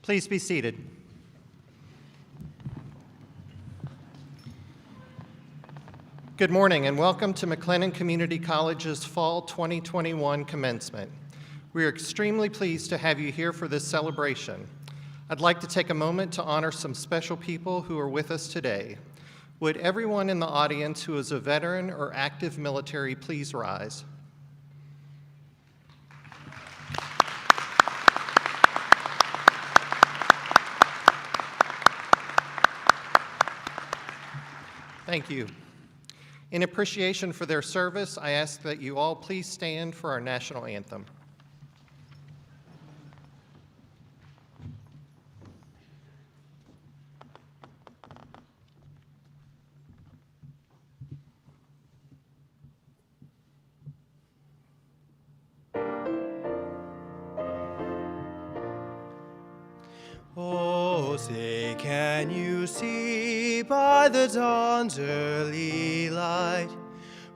Please be seated. Good morning and welcome to McLennan Community College's Fall 2021 Commencement. We are extremely pleased to have you here for this celebration. I'd like to take a moment to honor some special people who are with us today. Would everyone in the audience who is a veteran or active military please rise? Thank you. In appreciation for their service, I ask that you all please stand for our national anthem. Oh, say, can you see by the dawn's early light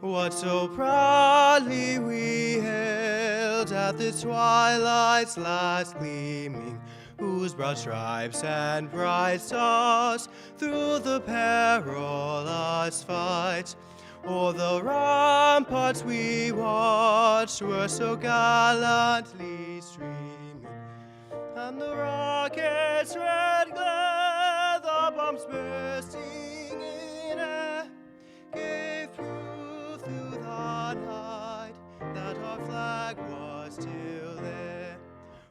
what so proudly we hailed at the twilight's last gleaming, whose broad stripes and bright stars through the perilous fight o'er the ramparts we watched were so gallantly streaming. And the rocket's red glare, the bombs bursting in air, gave proof through the night that our flag was still there.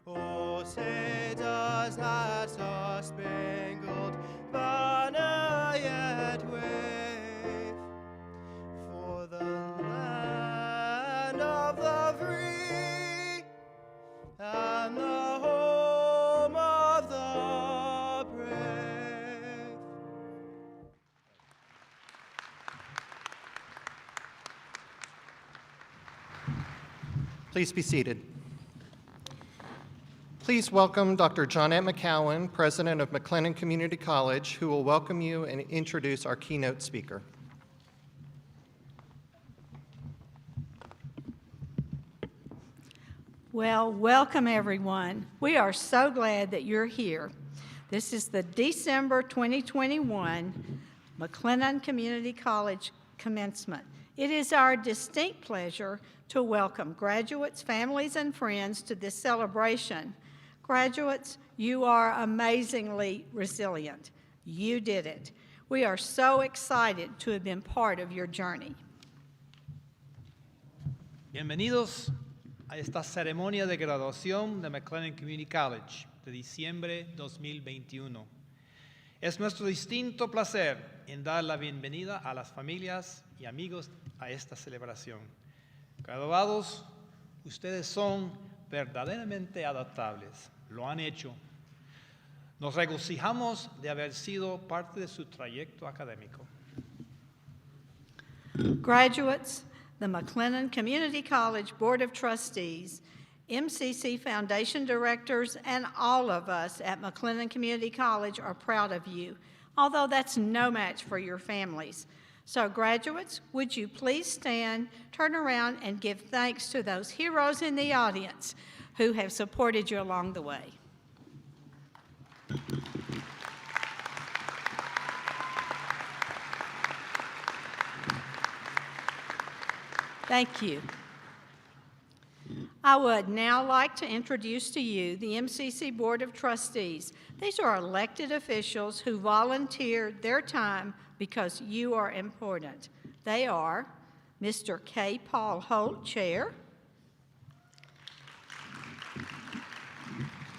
Oh, say does that star-spangled banner yet wave for the land of the free and the home of the brave. Please be seated. Please welcome Dr. Johnette McCowan, President of McLennan Community College, who will welcome you and introduce our keynote speaker. Well, welcome everyone. We are so glad that you're here. This is the December 2021 McLennan Community College Commencement. It is our distinct pleasure to welcome graduates, families, and friends to this celebration. Graduates, you are amazingly resilient. You did it. We are so excited to have been part of your journey. Bienvenidos a esta ceremonia de graduación de McLennan Community College de diciembre 2021. Es nuestro distinto placer en dar la bienvenida a las familias y amigos a esta celebración. Graduados, ustedes son verdaderamente adaptables, lo han hecho. Nos regocijamos de haber sido parte de su trayecto académico. Graduates, the McLennan Community College Board of Trustees, MCC Foundation Directors, and all of us at McLennan Community College are proud of you, although that's no match for your families. So graduates, would you please stand, turn around, and give thanks to those heroes in the audience who have supported you along the way. Thank you. I would now like to introduce to you the MCC Board of Trustees. These are elected officials who volunteered their time because you are important. They are Mr. K. Paul Holt, Chair,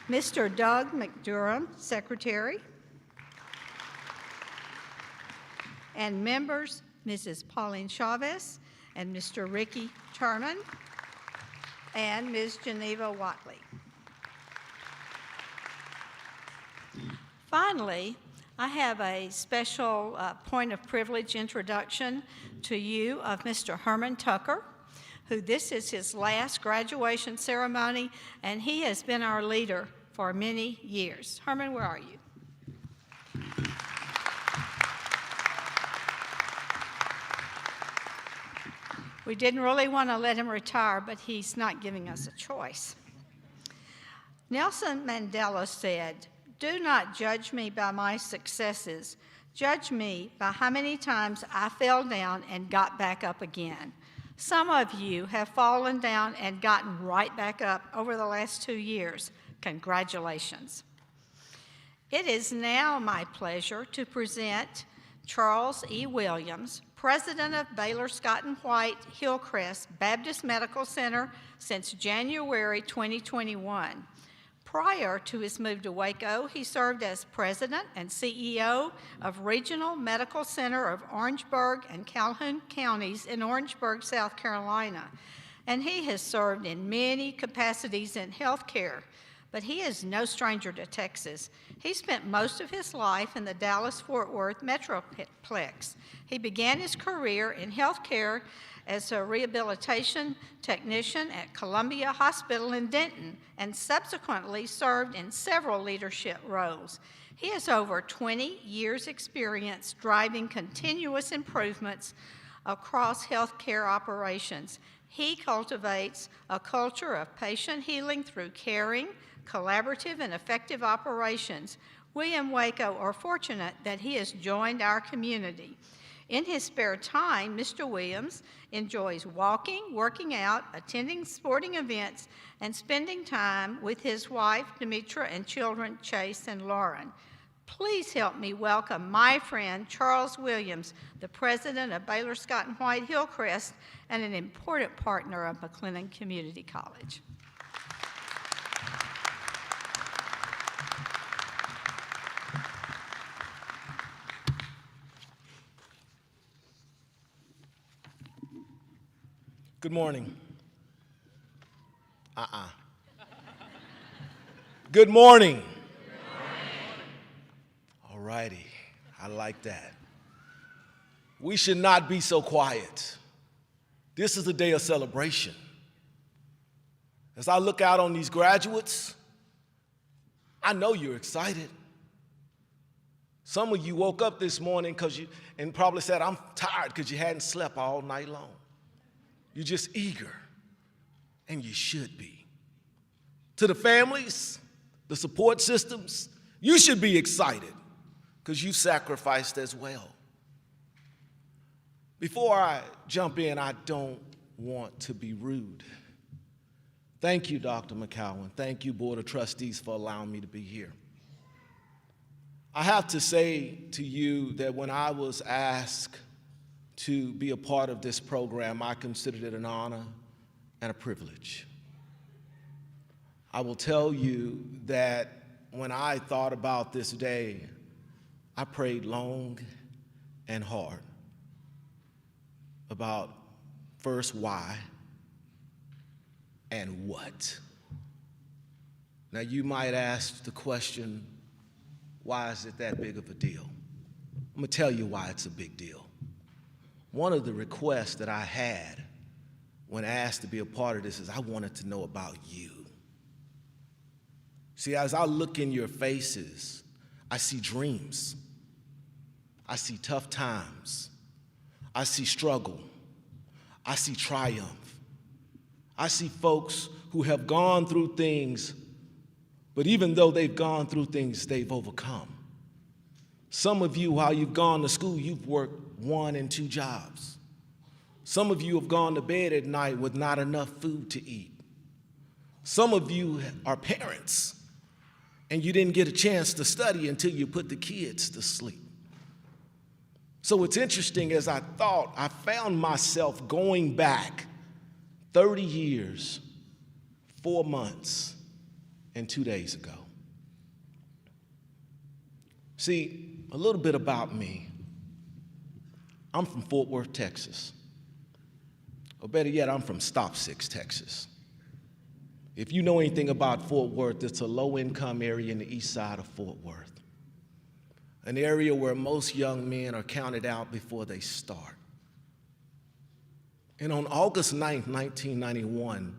Mr. Doug McDurham, Secretary, and members Mrs. Pauline Chavez and Mr. Ricky Turman and Ms. Geneva Watley. Finally, I have a special point of privilege introduction to you of Mr. Herman Tucker, who this is his last graduation ceremony, and he has been our leader for many years. Herman, where are you? We didn't really want to let him retire, but he's not giving us a choice. Nelson Mandela said, Do not judge me by my successes. Judge me by how many times I fell down and got back up again. Some of you have fallen down and gotten right back up over the last 2 years. Congratulations. It is now my pleasure to present Charles E. Williams, President of Baylor Scott & White Hillcrest Baptist Medical Center since January 2021. Prior to his move to Waco, he served as President and CEO of Regional Medical Center of Orangeburg and Calhoun counties in Orangeburg, South Carolina. And he has served in many capacities in healthcare, but he is no stranger to Texas. He spent most of his life in the Dallas-Fort Worth Metroplex. He began his career in healthcare as a rehabilitation technician at Columbia Hospital in Denton and subsequently served in several leadership roles. He has over 20 years' experience driving continuous improvements across healthcare operations. He cultivates a culture of patient healing through caring, collaborative, and effective operations. We in Waco are fortunate that he has joined our community. In his spare time, Mr. Williams enjoys walking, working out, attending sporting events, and spending time with his wife, Demetra, and children, Chase and Lauren. Please help me welcome my friend, Charles Williams, the president of Baylor Scott & White Hillcrest and an important partner of McLennan Community College. Good morning. Good morning. All righty, I like that. We should not be so quiet. This is a day of celebration. As I look out on these graduates, I know you're excited. Some of you woke up this morning and probably said, I'm tired because you hadn't slept all night long. You're just eager, and you should be. To the families, the support systems, you should be excited because you sacrificed as well. Before I jump in, I don't want to be rude. Thank you, Dr. McCowan. Thank you, Board of Trustees, for allowing me to be here. I have to say to you that when I was asked to be a part of this program, I considered it an honor and a privilege. I will tell you that when I thought about this day, I prayed long and hard about first why and what. Now you might ask the question, why is it that big of a deal? I'm gonna tell you why it's a big deal. One of the requests that I had when asked to be a part of this is I wanted to know about you. See, as I look in your faces, I see dreams. I see tough times. I see struggle. I see triumph. I see folks who have gone through things, but even though they've gone through things, they've overcome. Some of you, while you've gone to school, you've worked 1 and 2 jobs. Some of you have gone to bed at night with not enough food to eat. Some of you are parents, and you didn't get a chance to study until you put the kids to sleep. So it's interesting, as I thought, I found myself going back 30 years, 4 months, and 2 days ago. See, a little bit about me. I'm from Fort Worth, Texas. Or better yet, I'm from Stop Six, Texas. If you know anything about Fort Worth, it's a low-income area in the east side of Fort Worth, an area where most young men are counted out before they start. And on August 9th, 1991,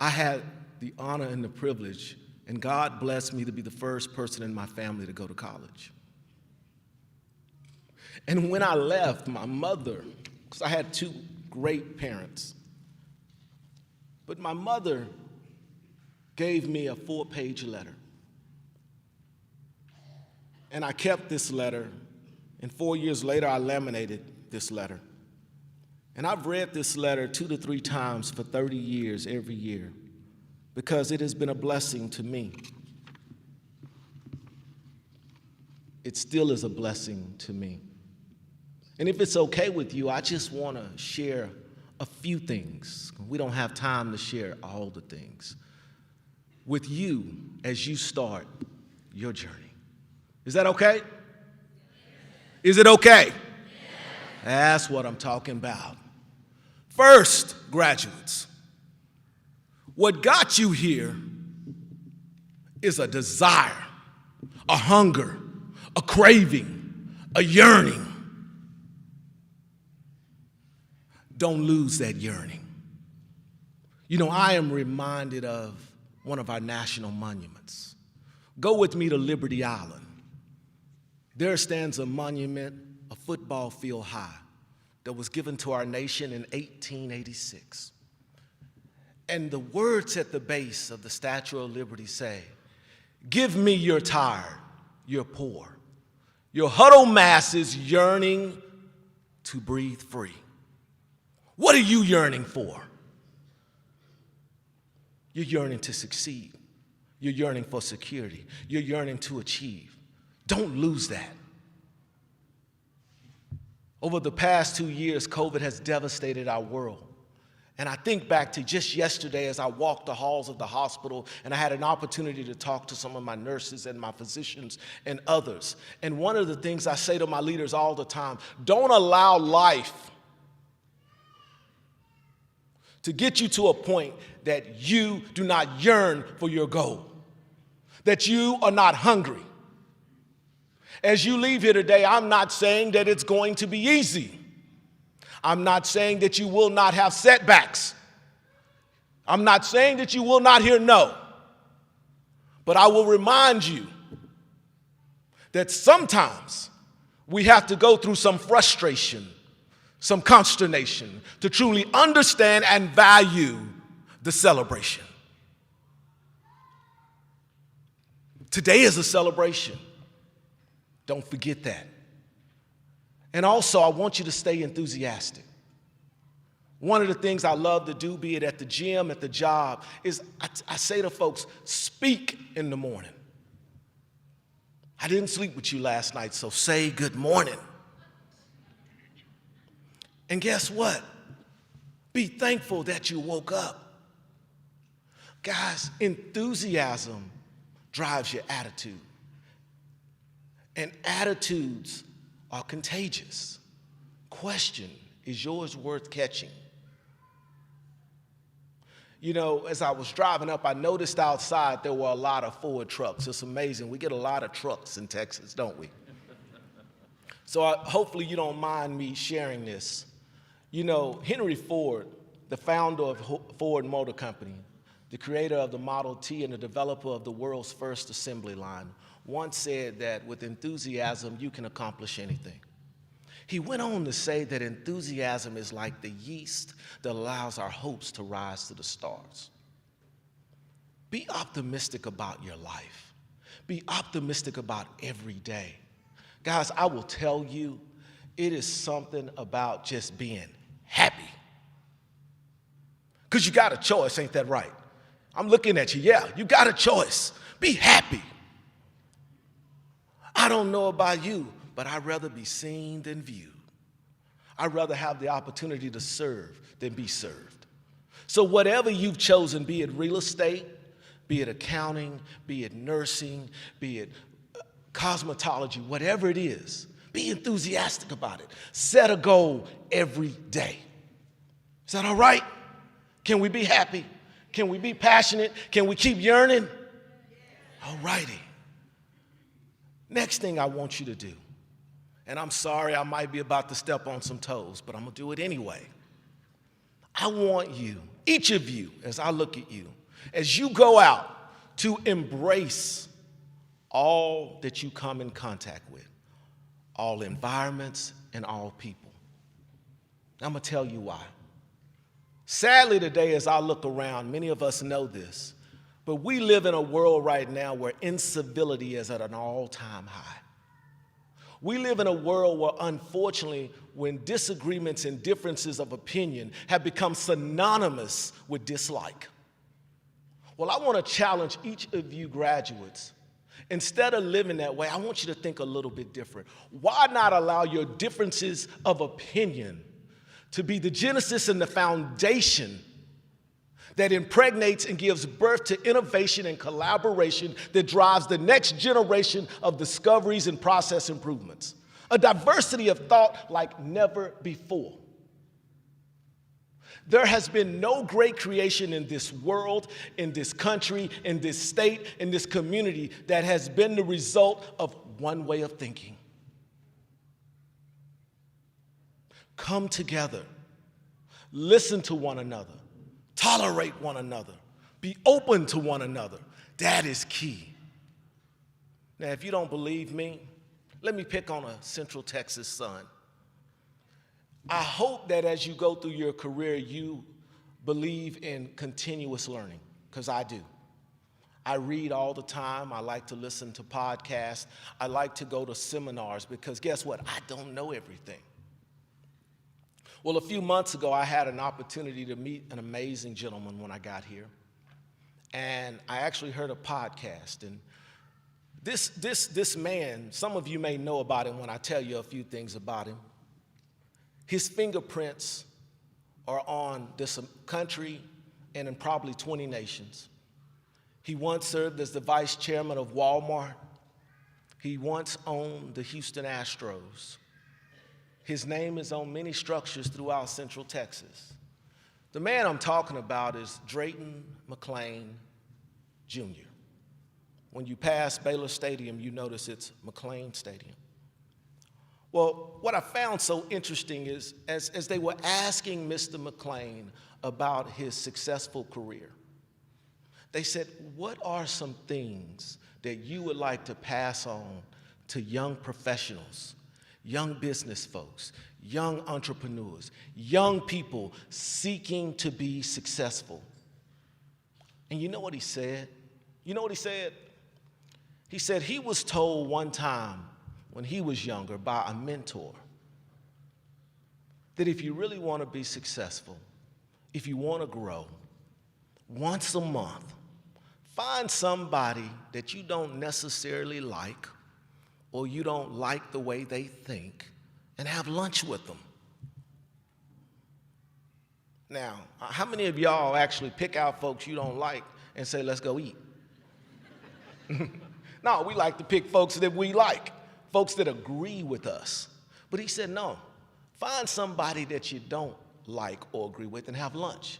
I had the honor and the privilege, and God blessed me to be the first person in my family to go to college. And when I left, my mother, because I had 2 great parents, but my mother gave me a 4-page letter And I kept this letter, and 4 years later, I laminated this letter. And I've read this letter 2 to 3 times for 30 years, every year, because it has been a blessing to me. It still is a blessing to me. And if it's okay with you, I just want to share a few things. We don't have time to share all the things with you as you start your journey. Is that okay? Is it okay? That's what I'm talking about. First, graduates, what got you here is a desire, a hunger, a craving, a yearning. Don't lose that yearning. You know, I am reminded of one of our national monuments. Go with me to Liberty Island. There stands a monument, a football field high, that was given to our nation in 1886. And the words at the base of the Statue of Liberty say, "Give me your tired, your poor, your huddled masses yearning to breathe free." What are you yearning for? You're yearning to succeed. You're yearning for security. You're yearning to achieve. Don't lose that. Over the past 2 years, COVID has devastated our world. And I think back to just yesterday as I walked the halls of the hospital and I had an opportunity to talk to some of my nurses and my physicians and others. And one of the things I say to my leaders all the time, don't allow life to get you to a point that you do not yearn for your goal, that you are not hungry. As you leave here today, I'm not saying that it's going to be easy. I'm not saying that you will not have setbacks. I'm not saying that you will not hear no. But I will remind you that sometimes we have to go through some frustration, some consternation to truly understand and value the celebration. Today is a celebration. Don't forget that. And also, I want you to stay enthusiastic. One of the things I love to do, be it at the gym, at the job, is I say to folks, speak in the morning. I didn't sleep with you last night, so say good morning. And guess what? Be thankful that you woke up. Guys, enthusiasm drives your attitude. And attitudes are contagious. Question, is yours worth catching? You know, as I was driving up, I noticed outside there were a lot of Ford trucks. It's amazing. We get a lot of trucks in Texas, don't we? So hopefully you don't mind me sharing this. You know, Henry Ford, the founder of Ford Motor Company, the creator of the Model T and the developer of the world's first assembly line, once said that with enthusiasm, you can accomplish anything. He went on to say that enthusiasm is like the yeast that allows our hopes to rise to the stars. Be optimistic about your life. Be optimistic about every day. Guys, I will tell you, it is something about just being happy. Because you got a choice, ain't that right? I'm looking at you, yeah, you got a choice. Be happy. I don't know about you, but I'd rather be seen than viewed. I'd rather have the opportunity to serve than be served. So whatever you've chosen, be it real estate, be it accounting, be it nursing, be it cosmetology, whatever it is, be enthusiastic about it. Set a goal every day. Is that all right? Can we be happy? Can we be passionate? Can we keep yearning? All righty. Next thing I want you to do, and I'm sorry I might be about to step on some toes, but I'm going to do it anyway. I want you, each of you, as I look at you, as you go out to embrace all that you come in contact with, all environments and all people. I'm going to tell you why. Sadly today, as I look around, many of us know this, but we live in a world right now where incivility is at an all-time high. We live in a world where, unfortunately, when disagreements and differences of opinion have become synonymous with dislike. Well, I want to challenge each of you graduates. Instead of living that way, I want you to think a little bit different. Why not allow your differences of opinion to be the genesis and the foundation that impregnates and gives birth to innovation and collaboration that drives the next generation of discoveries and process improvements? A diversity of thought like never before. There has been no great creation in this world, in this country, in this state, in this community that has been the result of one way of thinking. Come together, listen to one another, tolerate one another, be open to one another. That is key. Now, if you don't believe me, let me pick on a Central Texas son. I hope that as you go through your career, you believe in continuous learning, because I do. I read all the time. I like to listen to podcasts. I like to go to seminars because guess what? I don't know everything. Well, a few months ago, I had an opportunity to meet an amazing gentleman when I got here. And I actually heard a podcast. And this man, some of you may know about him when I tell you a few things about him. His fingerprints are on this country and in probably 20 nations. He once served as the vice chairman of Walmart. He once owned the Houston Astros. His name is on many structures throughout Central Texas. The man I'm talking about is Drayton McLean Jr. When you pass Baylor Stadium, you notice it's McLean Stadium. Well, what I found so interesting is as they were asking Mr. McLean about his successful career, they said, what are some things that you would like to pass on to young professionals, young business folks, young entrepreneurs, young people seeking to be successful? And you know what he said? You know what he said? He said he was told one time when he was younger by a mentor that if you really want to be successful, if you want to grow, once a month, find somebody that you don't necessarily like or you don't like the way they think and have lunch with them. Now, how many of y'all actually pick out folks you don't like and say, let's go eat? No, we like to pick folks that we like, folks that agree with us. But he said, no, find somebody that you don't like or agree with and have lunch.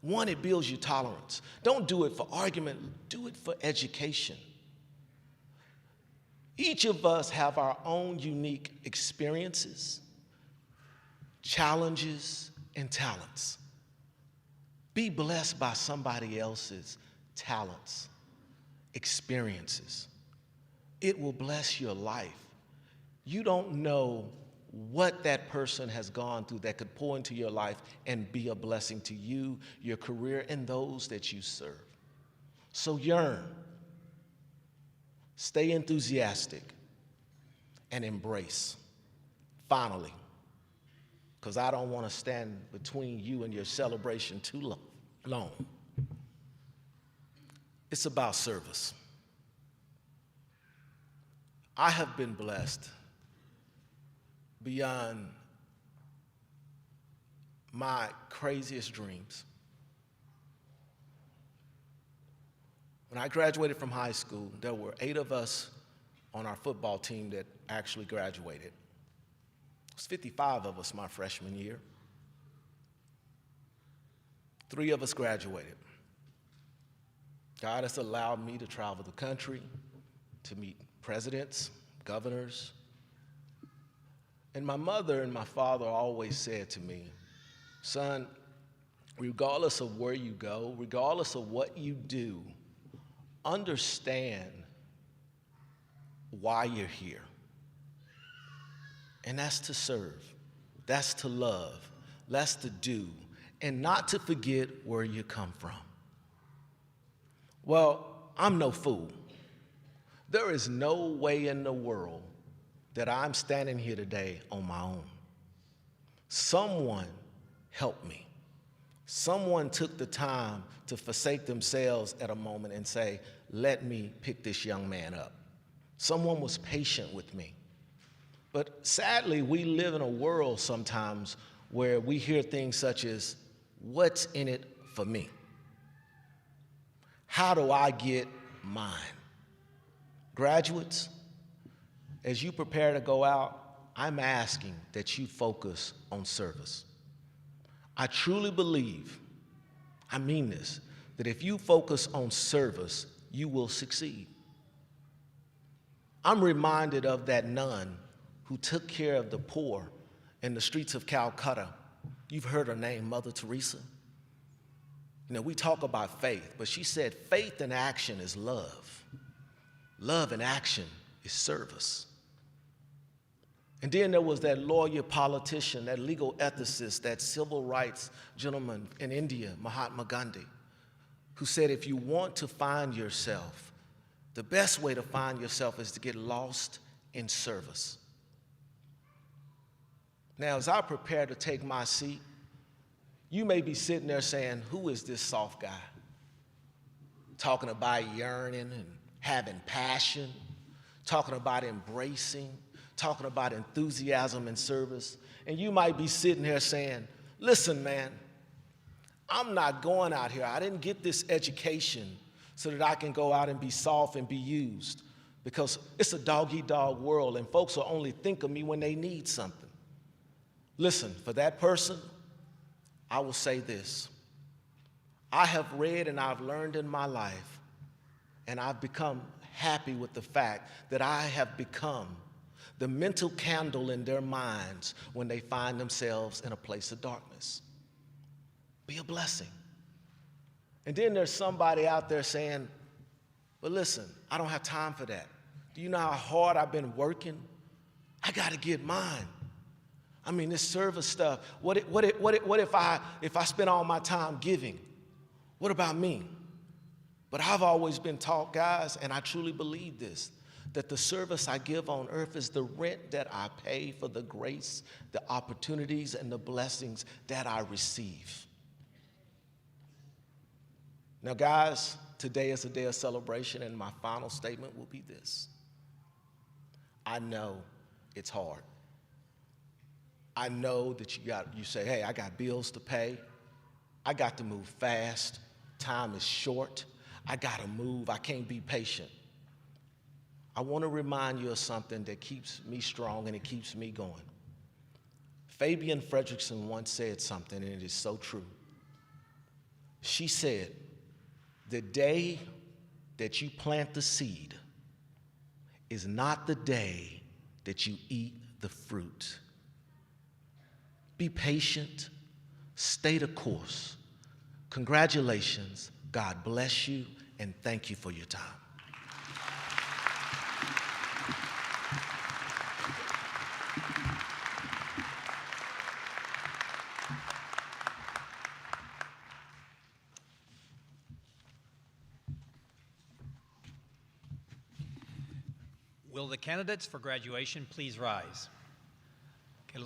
One, it builds your tolerance. Don't do it for argument, do it for education. Each of us have our own unique experiences, challenges, and talents. Be blessed by somebody else's talents, experiences. It will bless your life. You don't know what that person has gone through that could pour into your life and be a blessing to you, your career, and those that you serve. So yearn, stay enthusiastic, and embrace. Finally, because I don't want to stand between you and your celebration too long. It's about service. I have been blessed beyond my craziest dreams. When I graduated from high school, there were 8 of us on our football team that actually graduated. It was 55 of us my freshman year. 3 of us graduated. God has allowed me to travel the country, to meet presidents, governors. And my mother and my father always said to me, son, regardless of where you go, regardless of what you do, understand why you're here. And that's to serve, that's to love, that's to do, and not to forget where you come from. Well, I'm no fool. There is no way in the world that I'm standing here today on my own. Someone helped me. Someone took the time to forsake themselves at a moment and say, let me pick this young man up. Someone was patient with me. But sadly, we live in a world sometimes where we hear things such as, what's in it for me? How do I get mine? Graduates, as you prepare to go out, I'm asking that you focus on service. I truly believe, I mean this, that if you focus on service, you will succeed. I'm reminded of that nun who took care of the poor in the streets of Calcutta. You've heard her name, Mother Teresa. You know, we talk about faith, but she said faith in action is love. Love in action is service. And then there was that lawyer politician, that legal ethicist, that civil rights gentleman in India, Mahatma Gandhi, who said if you want to find yourself, the best way to find yourself is to get lost in service. Now, as I prepare to take my seat, you may be sitting there saying, who is this soft guy? Talking about yearning and having passion, talking about embracing, talking about enthusiasm and service. And you might be sitting here saying, listen, man, I'm not going out here. I didn't get this education so that I can go out and be soft and be used, because it's a dog-eat-dog world and folks will only think of me when they need something. Listen, for that person, I will say this. I have read and I've learned in my life, and I've become happy with the fact that I have become the mental candle in their minds when they find themselves in a place of darkness. Be a blessing. And then there's somebody out there saying, but listen, I don't have time for that. Do you know how hard I've been working? I got to get mine. I mean, this service stuff, what if I spend all my time giving? What about me? But I've always been taught, guys, and I truly believe this, that the service I give on earth is the rent that I pay for the grace, the opportunities, and the blessings that I receive. Now, guys, today is a day of celebration, and my final statement will be this. I know it's hard. I know that you say, hey, I got bills to pay. I got to move fast. Time is short. I got to move. I can't be patient. I want to remind you of something that keeps me strong and it keeps me going. Fabian Fredrickson once said something, and it is so true. She said, the day that you plant the seed is not the day that you eat the fruit. Be patient, stay the course. Congratulations, God bless you, and thank you for your time. Will the candidates for graduation please rise? Que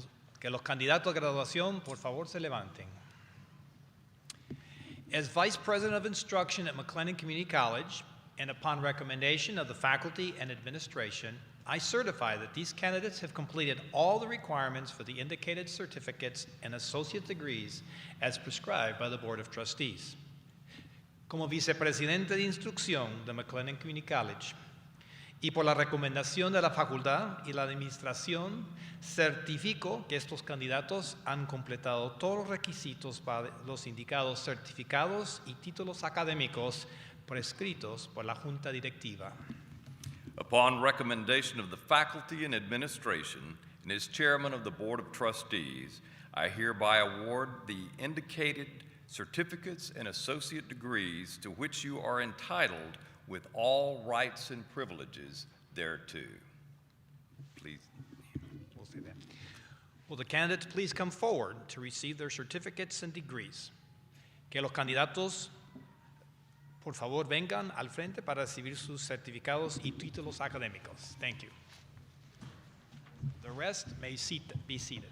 los candidatos a graduación, por favor, se levanten. As Vice President of Instruction at McLennan Community College, and upon recommendation of the faculty and administration, I certify that these candidates have completed all the requirements for the indicated certificates and associate degrees as prescribed by the Board of Trustees. Como Vicepresidente de Instrucción de McLennan Community College, y por la recomendación de la facultad y la administración, certifico que estos candidatos han completado todos los requisitos para los indicados certificados y títulos académicos prescritos por la Junta Directiva. Upon recommendation of the faculty and administration, and as chairman of the Board of Trustees, I hereby award the indicated certificates and associate degrees to which you are entitled with all rights and privileges thereto. Please. We'll see that. Will the candidates please come forward to receive their certificates and degrees? Que los candidatos, por favor, vengan al frente para recibir sus certificados y títulos académicos. Thank you. The rest may be seated.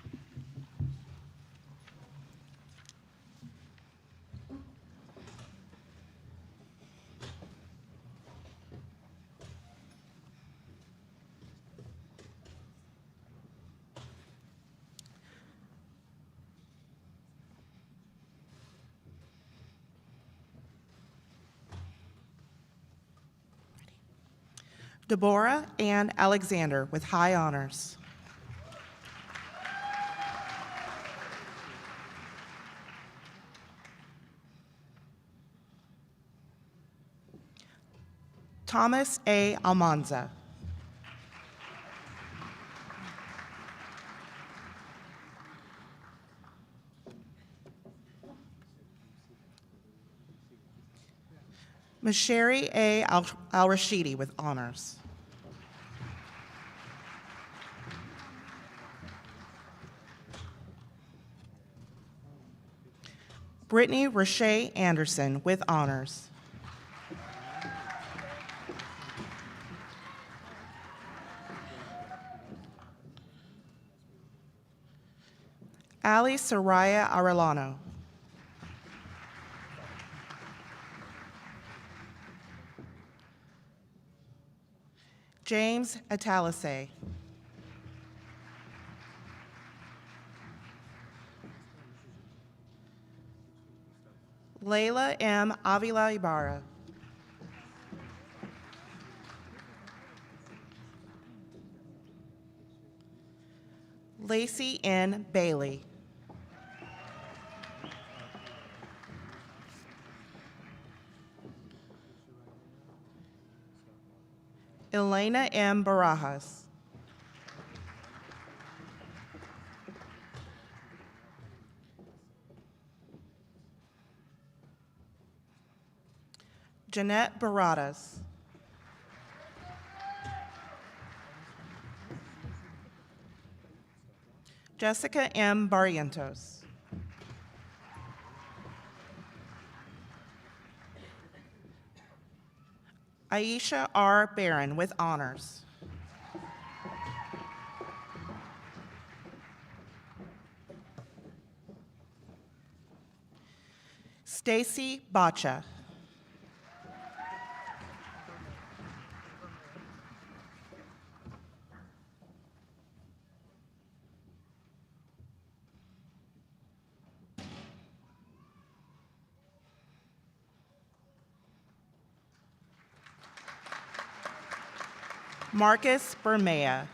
Deborah Ann Alexander with high honors. Thomas A. Almanza. Masheri A. Al-Rashidi with honors. Brittany Rashay Anderson with honors. Ali Soraya Arellano. James Atalase. Layla M. Avila Ibarra. Lacey N. Bailey. Elena M. Barajas. Jeanette Baradas. Jessica M. Barrientos. Aisha R. Barron with honors. Stacy Bacha. Marcus Bermea.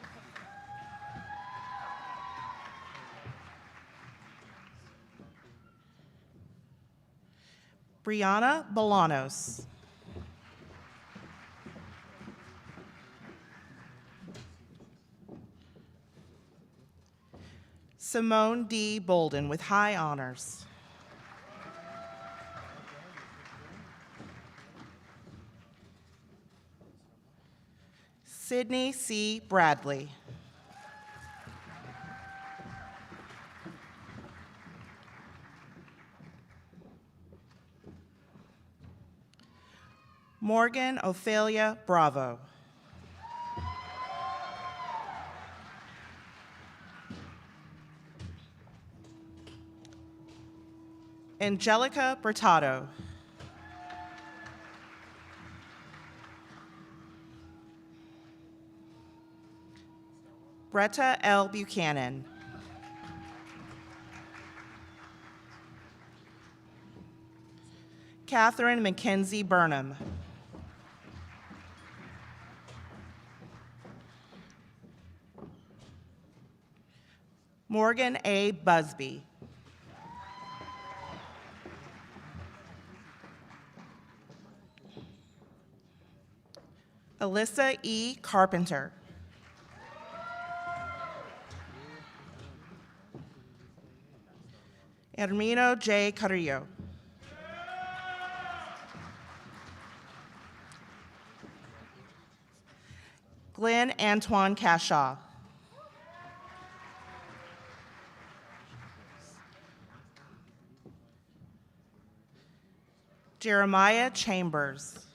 Brianna Bolanos. Simone D. Bolden with high honors. Sydney C. Bradley. Morgan Ophelia Bravo. Angelica Bertado. Bretta L. Buchanan. Catherine Mackenzie Burnham. Morgan A. Busby. Alyssa E. Carpenter. Hermino J. Carrillo. Glenn Antoine Cashaw. Jeremiah Chambers.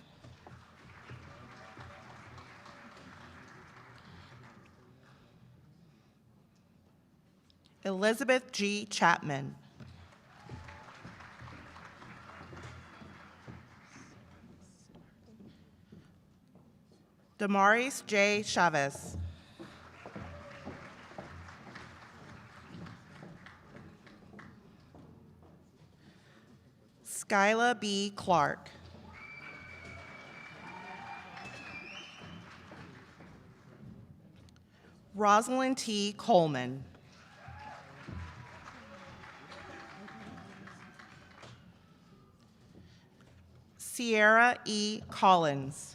Elizabeth G. Chapman. Damaris J. Chavez. Skyla B. Clark. Rosalind T. Coleman. Sierra E. Collins.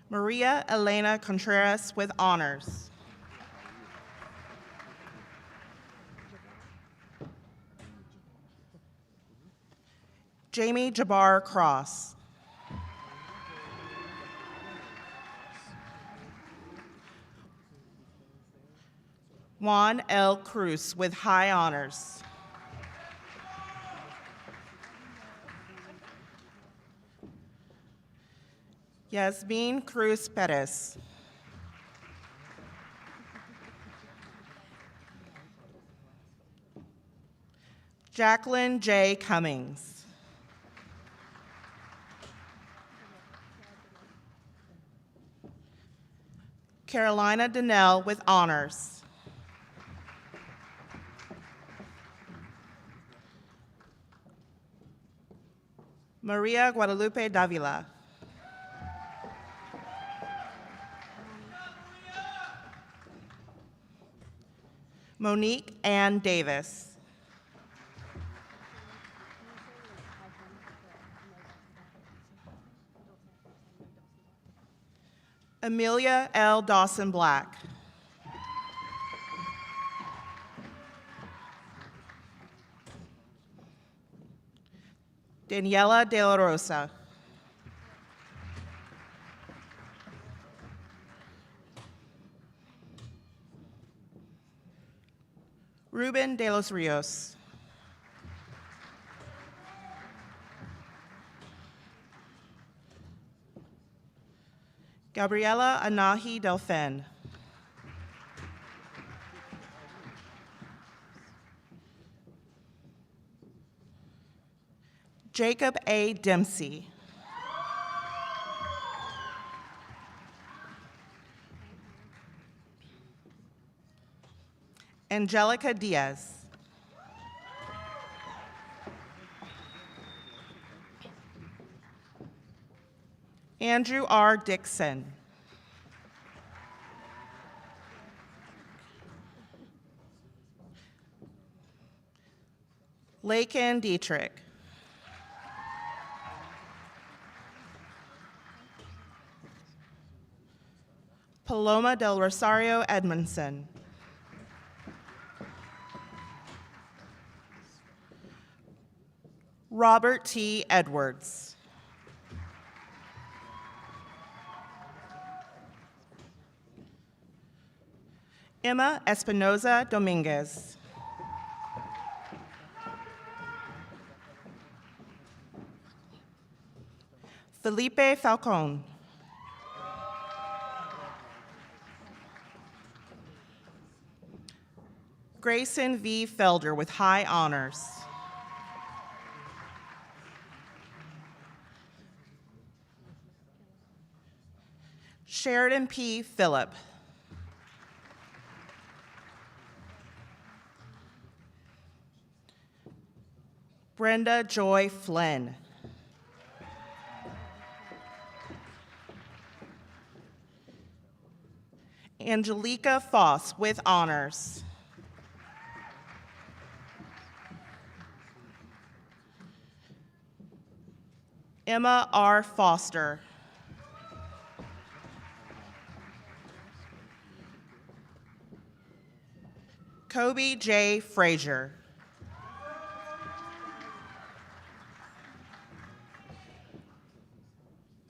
Maria Elena Contreras with honors. Jamie Jabbar Cross. Juan L. Cruz with high honors. Yasmin Cruz Perez. Jacqueline J. Cummings. Carolina Donnell with honors. Maria Guadalupe Davila. Monique Ann Davis. Amelia L. Dawson Black. Daniela De La Rosa. Ruben De Los Rios. Gabriela Anahi Delfin. Jacob A. Dempsey. Angelica Diaz. Andrew R. Dixon. Lakin Dietrich. Paloma del Rosario Edmondson. Robert T. Edwards. Emma Espinoza Dominguez. Felipe Falcon. Grayson V. Felder with high honors. Sheridan P. Phillip. Brenda Joy Flynn. Angelica Foss with honors. Emma R. Foster. Kobe J. Frazier.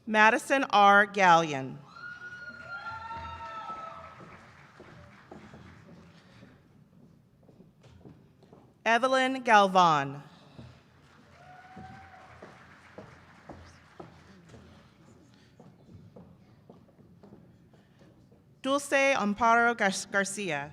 Madison R. Gallion. Evelyn Galvan. Dulce Amparo Garcia.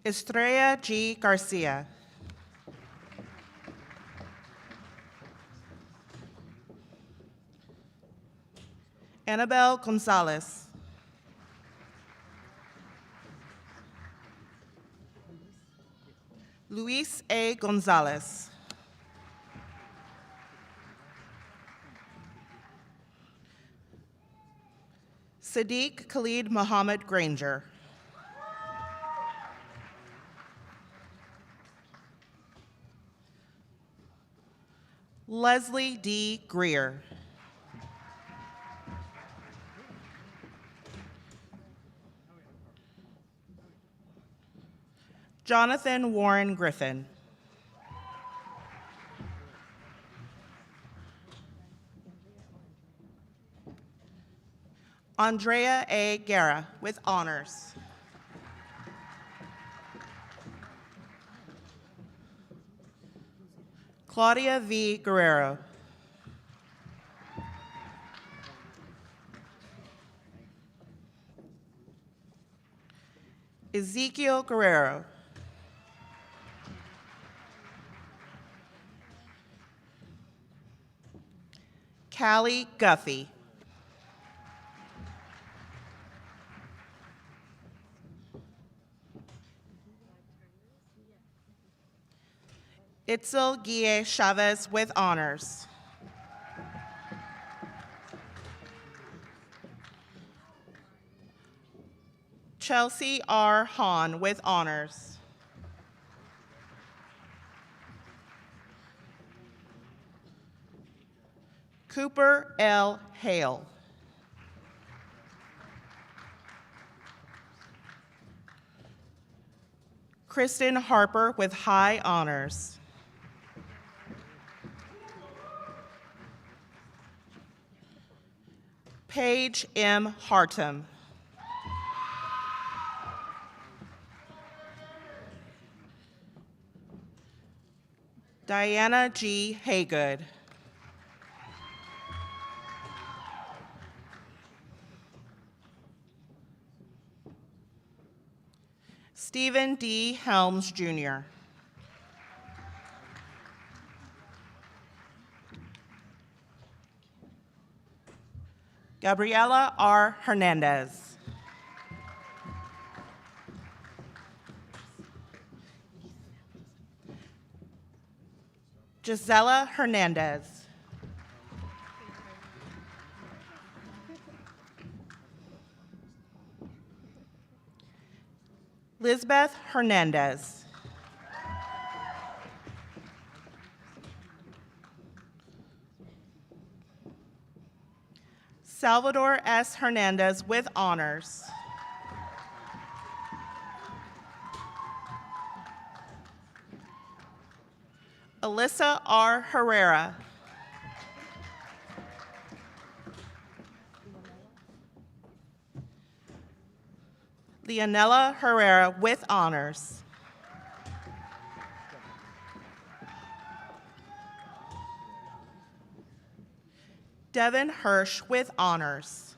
Estrella G. Garcia. Annabelle Gonzalez. Luis A. Gonzalez. Sadiq Khalid Muhammad Granger. Leslie D. Greer. Jonathan Warren Griffin. Andrea A. Guerra with honors. Claudia V. Guerrero. Ezekiel Guerrero. Callie Guffey. Itzel Guille Chavez with honors. Chelsea R. Hahn with honors. Cooper L. Hale. Kristen Harper with high honors. Paige M. Hartum. Diana G. Haygood. Stephen D. Helms, Jr. Gabriela R. Hernandez. Gisela Hernandez. Lisbeth Hernandez. Salvador S. Hernandez with honors. Alyssa R. Herrera. Leonela Herrera with honors. Devin Hirsch with honors.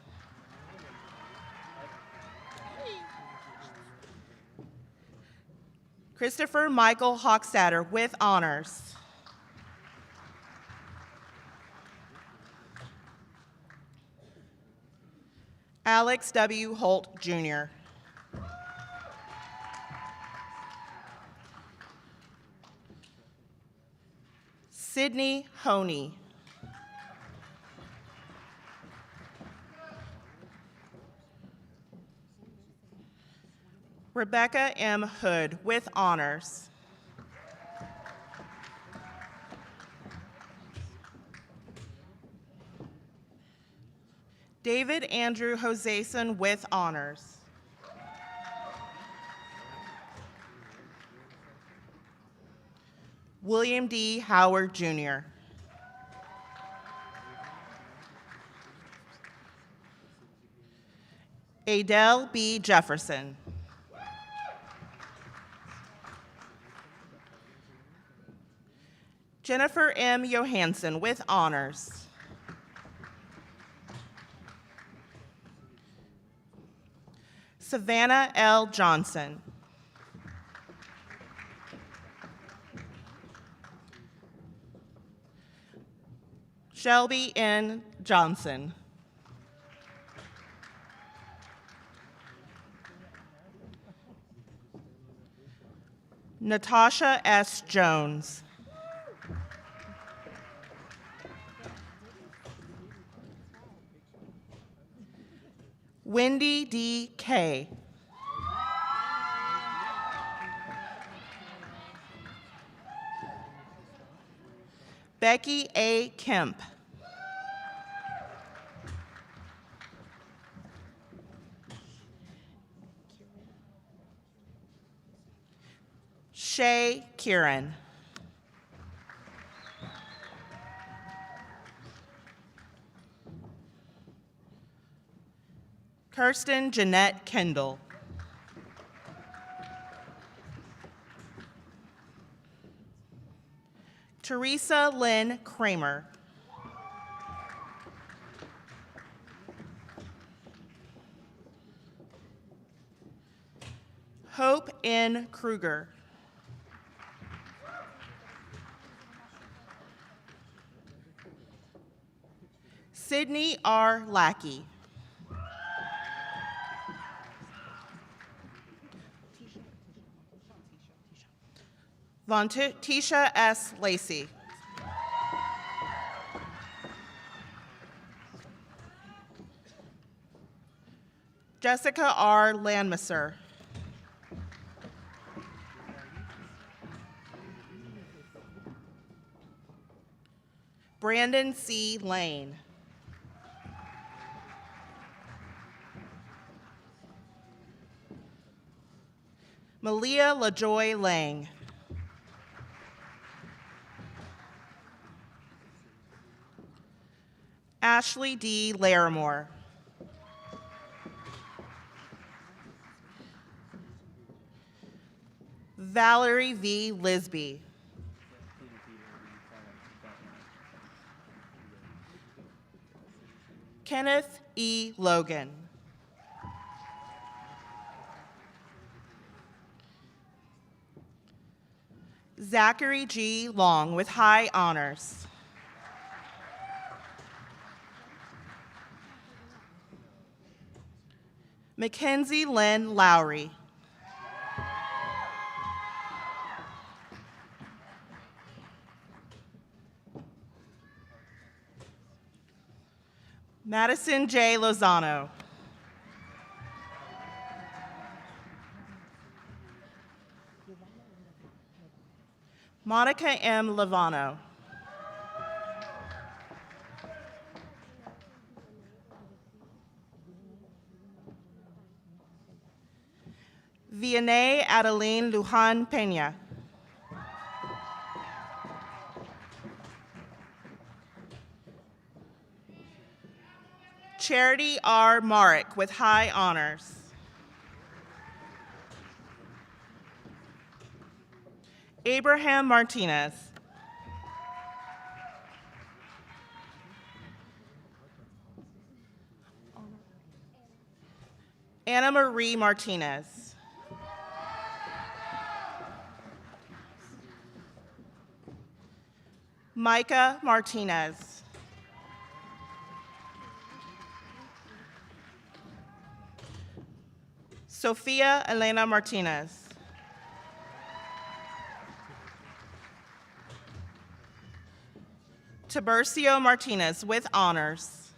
Christopher Michael Hochstatter with honors. Alex W. Holt, Jr. Sydney Honey. Rebecca M. Hood with honors. David Andrew Joseson with honors. William D. Howard, Jr. Adele B. Jefferson. Jennifer M. Johansson with honors. Savannah L. Johnson. Shelby N. Johnson. Natasha S. Jones. Wendy D. Kay. Becky A. Kemp. Shay Kieran. Kirsten Jeanette Kendall. Teresa Lynn Kramer. Hope N. Kruger. Sydney R. Lackey. Tisha S. Lacey. Jessica R. Landmasser. Brandon C. Lane. Malia LaJoy Lang. Ashley D. Larimore. Valerie V. Lisby. Kenneth E. Logan. Zachary G. Long with high honors. Mackenzie Lynn Lowry. Madison J. Lozano. Monica M. Lavano. Vianney Adeline Lujan Peña. Charity R. Marek with high honors. Abraham Martinez. Anna Marie Martinez. Micah Martinez. Sofia Elena Martinez. Tiburcio Martinez with honors.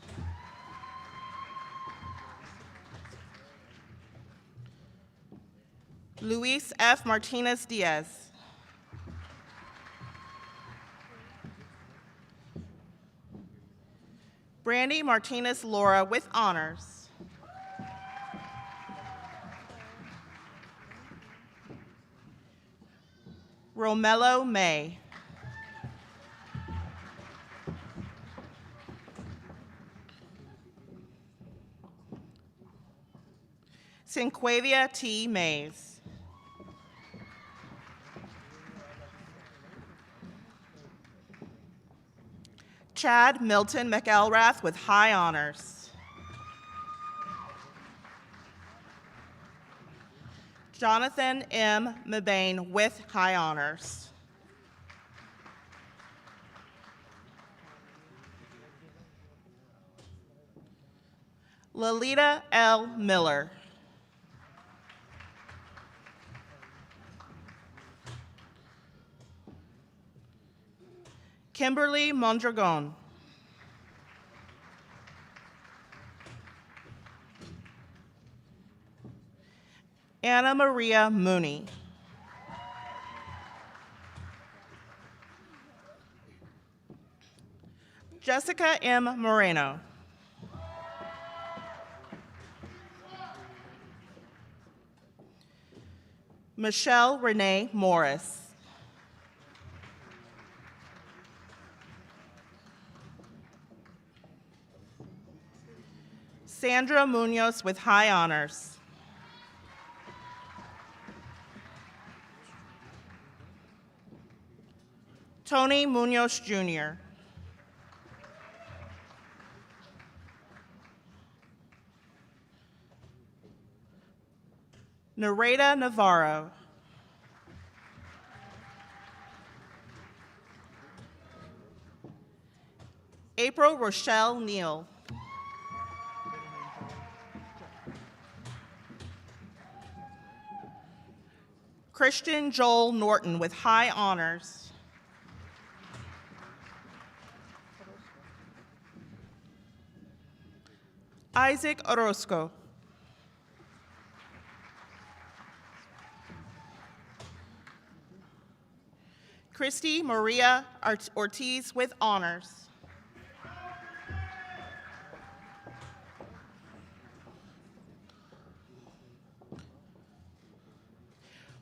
Luis F. Martinez Diaz. Brandy Martinez Laura with honors. Romello May. Cinquavia T. Mays. Chad Milton McElrath with high honors. Jonathan M. Mabane with high honors. Lalita L. Miller. Kimberly Mondragon. Anna Maria Mooney. Jessica M. Moreno. Michelle Renee Morris. Sandra Munoz with high honors. Tony Munoz Jr. Nareda Navarro. April Rochelle Neal. Christian Joel Norton with high honors. Isaac Orozco. Christy Maria Ortiz with honors.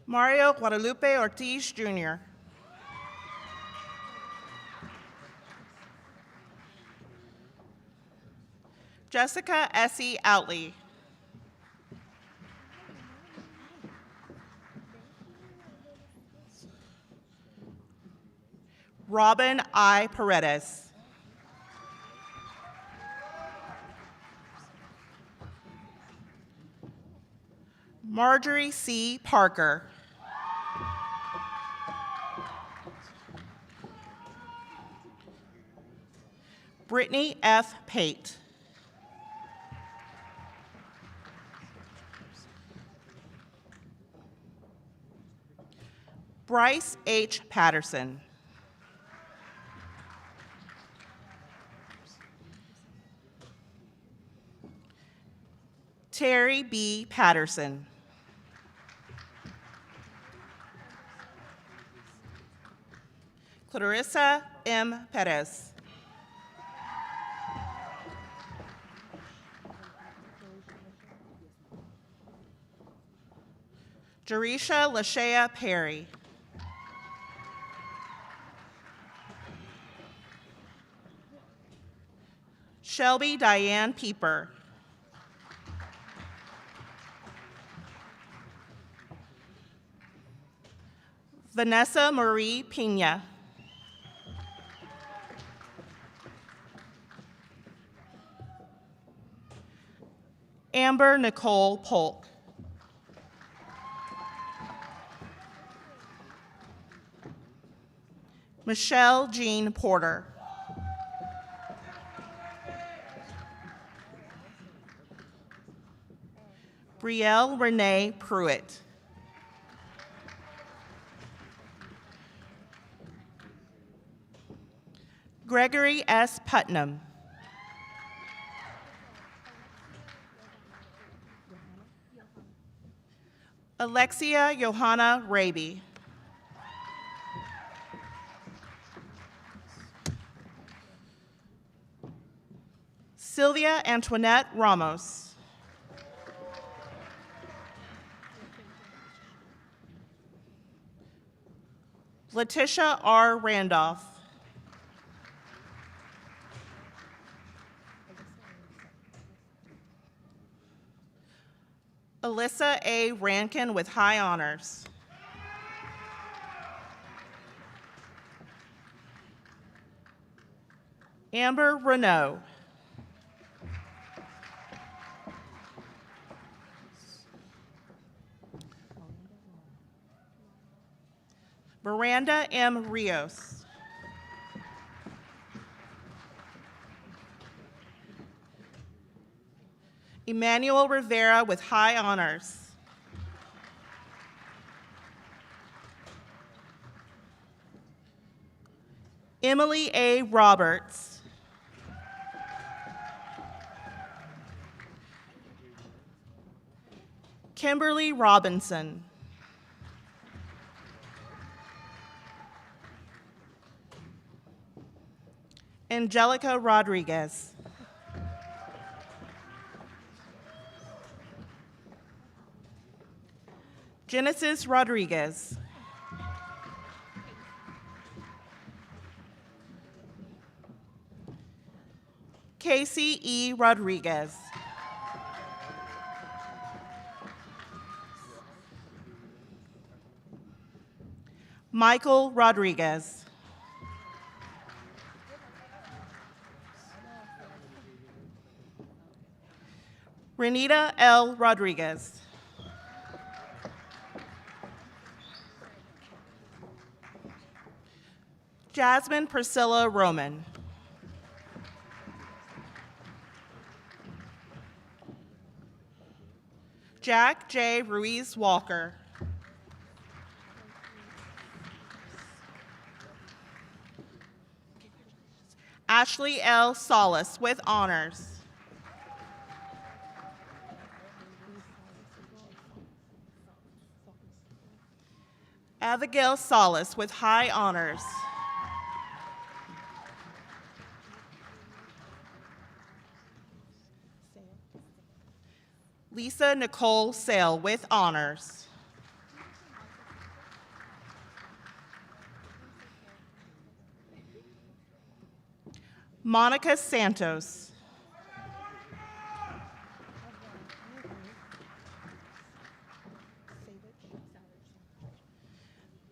Mario Guadalupe Ortiz Jr. Jessica Essie Outley. Robin I. Paredes. Marjorie C. Parker. Brittany F. Pate. Bryce H. Patterson. Terry B. Patterson. Clarissa M. Perez. Jerisha Lashea Perry. Shelby Diane Pieper. Vanessa Marie Pena. Amber Nicole Polk. Michelle Jean Porter. Brielle Renee Pruitt. Gregory S. Putnam. Alexia Johanna Raby. Sylvia Antoinette Ramos. Letitia R. Randolph. Alyssa A. Rankin with high honors. Amber Renault. Miranda M. Rios. Emmanuel Rivera with high honors. Emily A. Roberts. Kimberly Robinson. Angelica Rodriguez. Genesis Rodriguez. Casey E. Rodriguez. Michael Rodriguez. Renita L. Rodriguez. Jasmine Priscilla Roman. Jack J. Ruiz Walker. Ashley L. Salas with honors. Abigail Salas with high honors. Lisa Nicole Sale with honors. Monica Santos.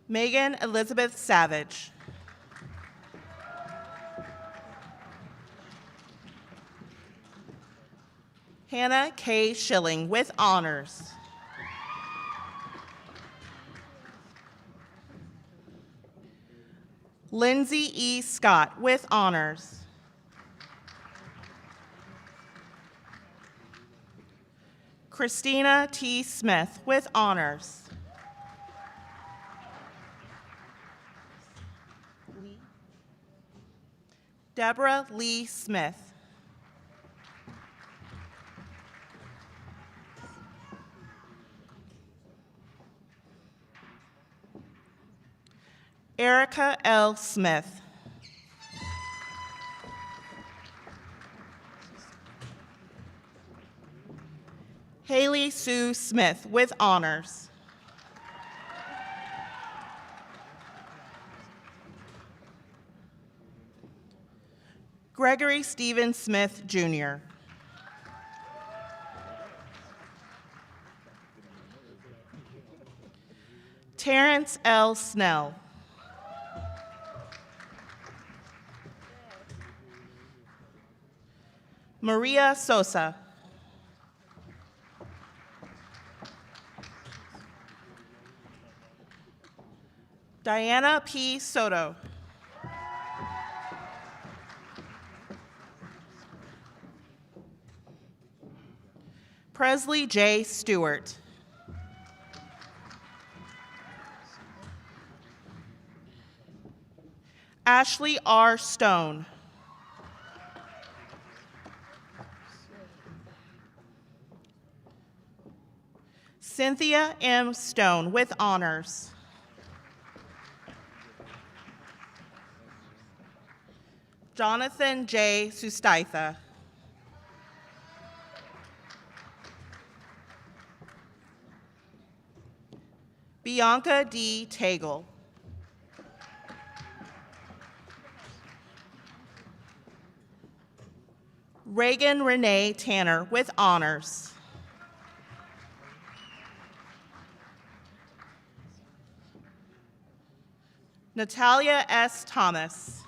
Megan Elizabeth Savage. Hannah K. Schilling with honors. Lindsay E. Scott with honors. Christina T. Smith with honors. Deborah Lee Smith. Erica L. Smith. Haley Sue Smith with honors. Gregory Stephen Smith, Jr. Terrence L. Snell. Maria Sosa. Diana P. Soto. Presley J. Stewart. Ashley R. Stone. Cynthia M. Stone with honors. Jonathan J. Sustaitha. Bianca D. Tagle. Reagan Renee Tanner with honors. Natalia S. Thomas.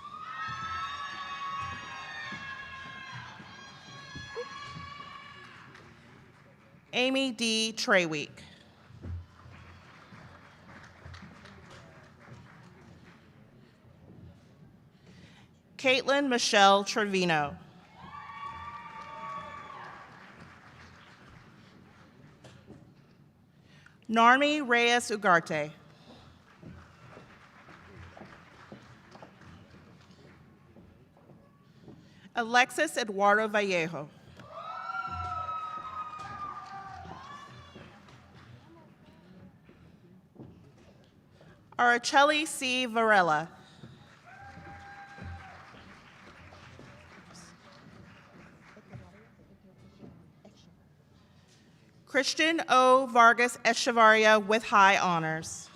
Amy D. Treyweek. Caitlin Michelle Trevino. Narmi Reyes Ugarte. Alexis Eduardo Vallejo. Araceli C. Varela. Christian O. Vargas Echevarria with high honors.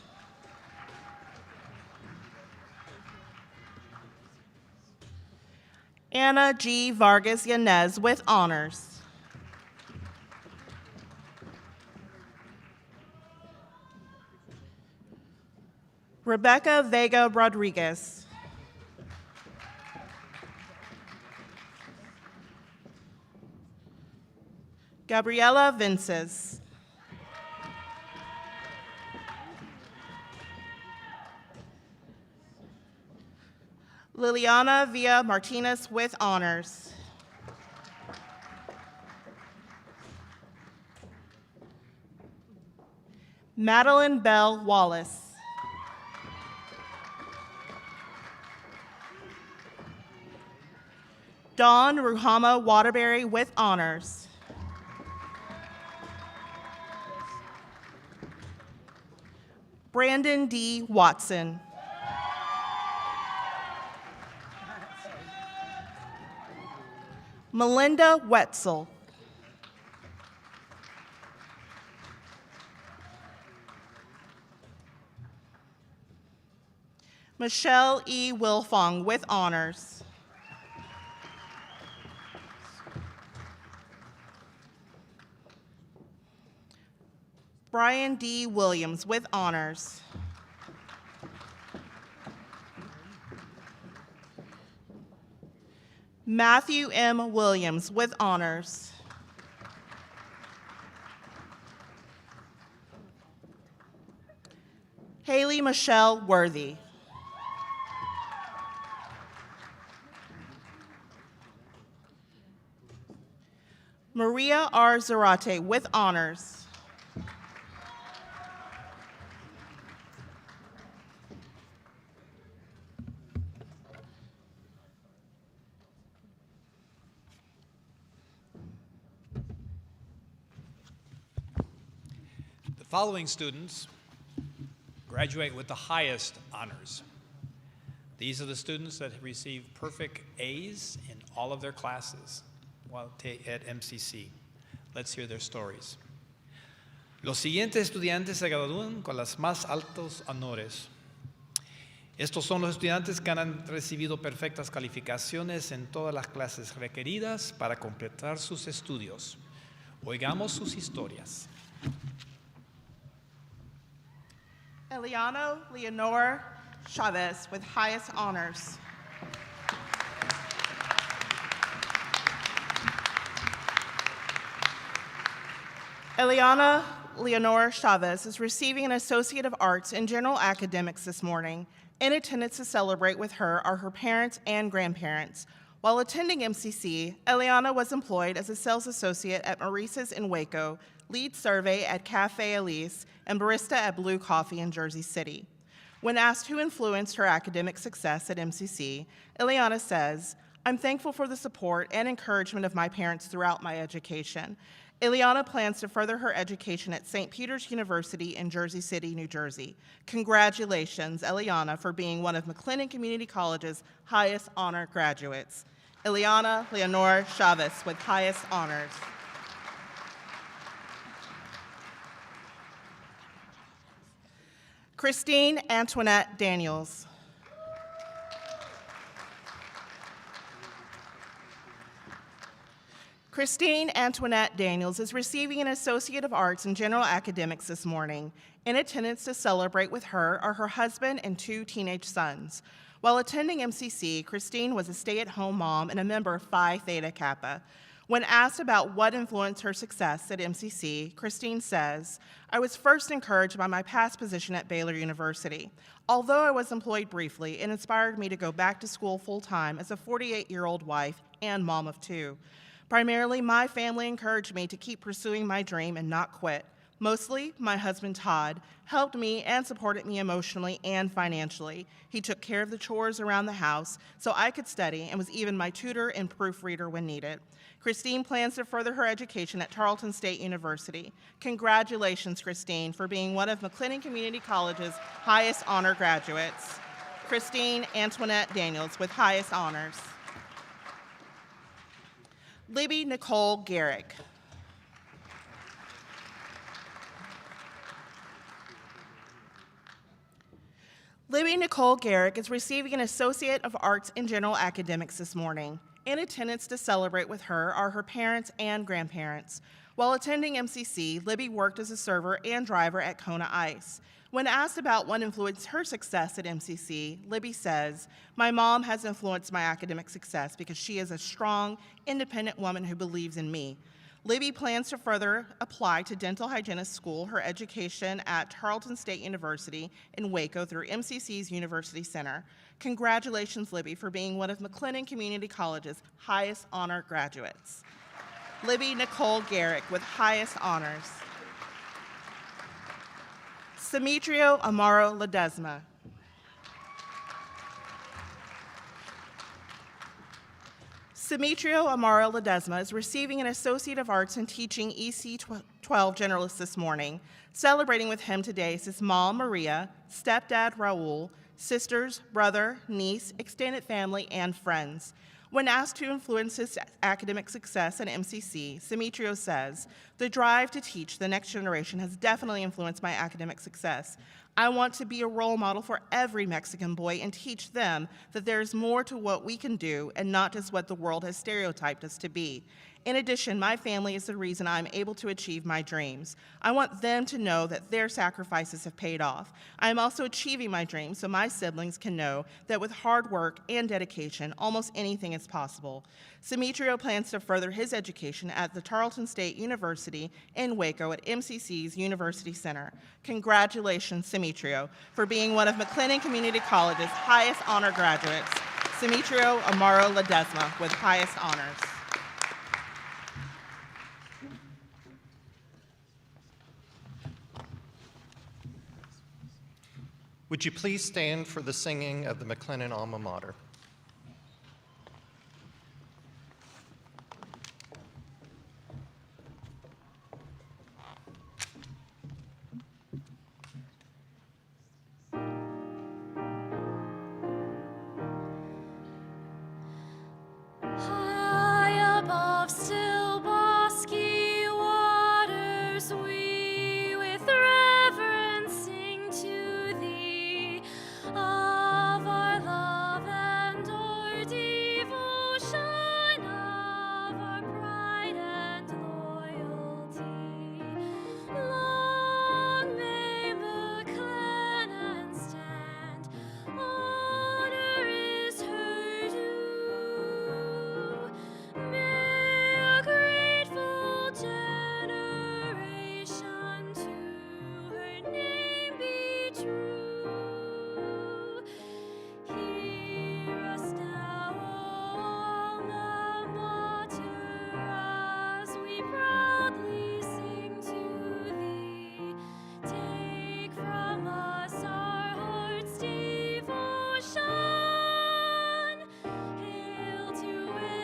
Anna G. Vargas Yanez with honors. Rebecca Vega Rodriguez. Gabriela Vinces. Liliana Villa Martinez with honors. Madeline Bell Wallace. Dawn Ruhama Waterbury with honors. Brandon D. Watson. Melinda Wetzel. Michelle E. Wilfong with honors. Brian D. Williams with honors. Matthew M. Williams with honors. Haley Michelle Worthy. Maria R. Zarate with honors. The following students graduate with the highest honors. These are the students that have received perfect A's in all of their classes while at MCC. Let's hear their stories. Los siguientes estudiantes se gradúan con los más altos honores. Estos son los estudiantes que han recibido perfectas calificaciones en todas las clases requeridas para completar sus estudios. Oigamos sus historias. Eliano Leonor Chavez with highest honors. Eliana Leonor Chavez is receiving an Associate of Arts in General Academics this morning. In attendance to celebrate with her are her parents and grandparents. While attending MCC, Eliana was employed as a sales associate at Maurice's in Waco, lead survey at Cafe Elise, and barista at Blue Coffee in Jersey City. When asked who influenced her academic success at MCC, Eliana says, "I'm thankful for the support and encouragement of my parents throughout my education. Eliana plans to further her education at St. Peter's University in Jersey City, New Jersey. Congratulations, Eliana, for being one of McLennan Community College's highest honor graduates." Eliana Leonor Chavez with highest honors. Christine Antoinette Daniels. Christine Antoinette Daniels is receiving an Associate of Arts in General Academics this morning. In attendance to celebrate with her are her husband and 2 teenage sons. While attending MCC, Christine was a stay-at-home mom and a member of Phi Theta Kappa. When asked about what influenced her success at MCC, Christine says, "I was first encouraged by my past position at Baylor University. Although I was employed briefly, it inspired me to go back to school full-time as a 48-year-old wife and mom of 2. Primarily, my family encouraged me to keep pursuing my dream and not quit. Mostly, my husband Todd helped me and supported me emotionally and financially. He took care of the chores around the house so I could study and was even my tutor and proofreader when needed." Christine plans to further her education at Tarleton State University. Congratulations, Christine, for being one of McLennan Community College's highest honor graduates. Christine Antoinette Daniels with highest honors. Libby Nicole Garrick. Libby Nicole Garrick is receiving an Associate of Arts in General Academics this morning. In attendance to celebrate with her are her parents and grandparents. While attending MCC, Libby worked as a server and driver at Kona Ice. When asked about what influenced her success at MCC, Libby says, "My mom has influenced my academic success because she is a strong, independent woman who believes in me." Libby plans to further apply to dental hygienist school her education at Tarleton State University in Waco through MCC's University Center. Congratulations, Libby, for being one of McLennan Community College's highest honor graduates. Libby Nicole Garrick with highest honors. Simetrio Amaro Ledesma. Simetrio Amaro Ledesma is receiving an Associate of Arts in Teaching EC-12 Generalist this morning. Celebrating with him today is his mom, Maria, stepdad, Raul, sisters, brother, niece, extended family, and friends. When asked to influence his academic success at MCC, Simetrio says, "The drive to teach the next generation has definitely influenced my academic success. I want to be a role model for every Mexican boy and teach them that there is more to what we can do and not just what the world has stereotyped us to be. In addition, my family is the reason I'm able to achieve my dreams. I want them to know that their sacrifices have paid off. I am also achieving my dreams so my siblings can know that with hard work and dedication, almost anything is possible." Simetrio plans to further his education at the Tarleton State University in Waco at MCC's University Center. Congratulations, Simetrio, for being one of McLennan Community College's highest honor graduates. Simetrio Amaro Ledesma with highest honors. Would you please stand for the singing of the McLennan Alma Mater? High above still bosky waters, we with reverence sing to thee of our love and our devotion, of our pride and loyalty. Long may McLennan stand, honor is her due. May a grateful generation to her name be true. Hear us now, O Alma Mater, as we proudly sing to thee. Take from us our heart's devotion. Hail to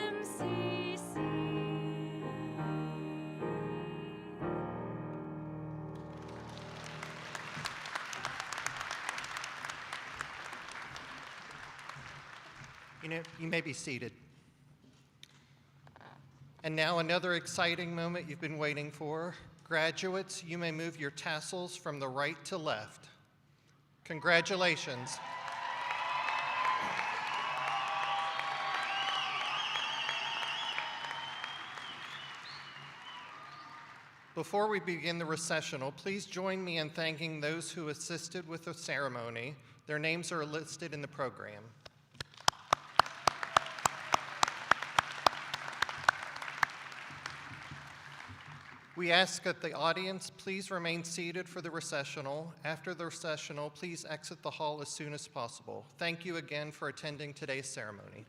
MCC. You may be seated. And now another exciting moment you've been waiting for. Graduates, you may move your tassels from the right to left. Congratulations. Before we begin the recessional, please join me in thanking those who assisted with the ceremony. Their names are listed in the program. We ask that the audience please remain seated for the recessional. After the recessional, please exit the hall as soon as possible. Thank you again for attending today's ceremony.